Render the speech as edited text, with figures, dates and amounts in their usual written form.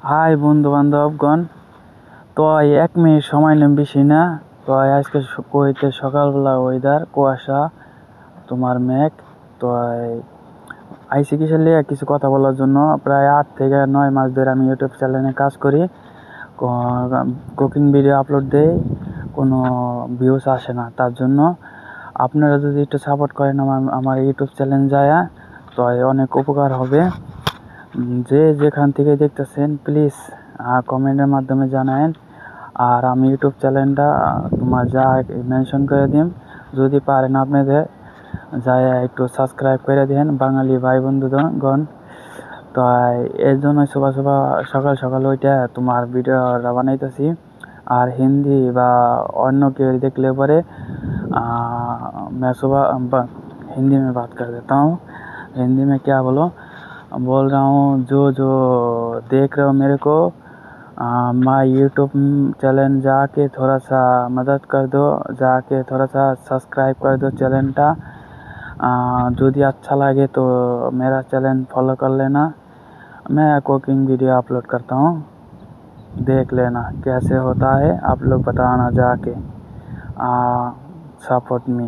High বন্ধু বান্ধবগণ। তো এক মিনিট সময় নেব বেশি না। তো আজকে কুয়েতে সকালবেলা ওয়েদার কুয়াশা, তোমার মেঘ। তো আইসি কিসের লিগে কিছু কথা বলার জন্য। প্রায় 8 থেকে 9 মাস ধরে আমি ইউটিউব চ্যানেলে কাজ করি, কুকিং ভিডিও আপলোড দেই, কোনো ভিউজ আসে না। তার জন্য আপনারা যদি একটু সাপোর্ট করেন আমার ইউটিউব চ্যানেল যায়, তো অনেক উপকার হবে। যে যেখান থেকে দেখতেছেন প্লিজ কমেন্টের মাধ্যমে জানায়েন। আর আমি ইউটিউব চ্যানেলটা তোমার যা মেনশন করে দিন, যদি পারেন আপনাদের যায় একটু সাবস্ক্রাইব করে দিন বাঙালি ভাই বন্ধুগণ। তো এর জন্য সকাল সকাল ওইটা তোমার ভিডিওটা বানাইতেছি। আর হিন্দি বা অন্য কেউ देखले परे मैं सुबह हिंदी में बात कर देता हूँ। हिंदी में क्या बोल रहा हूँ। जो जो देख रहे हो मेरे को, माय यूट्यूब चैनल जाके थोड़ा सा मदद कर दो, जाके थोड़ा सा सब्सक्राइब कर दो चैनलটা। यदि अच्छा लगे तो मेरा चैनल फॉलो कर लेना। मैं कुकिंग वीडियो अपलोड करता हूँ, देख लेना कैसे होता है। आप लोग बताना जाके, सपोर्ट मी।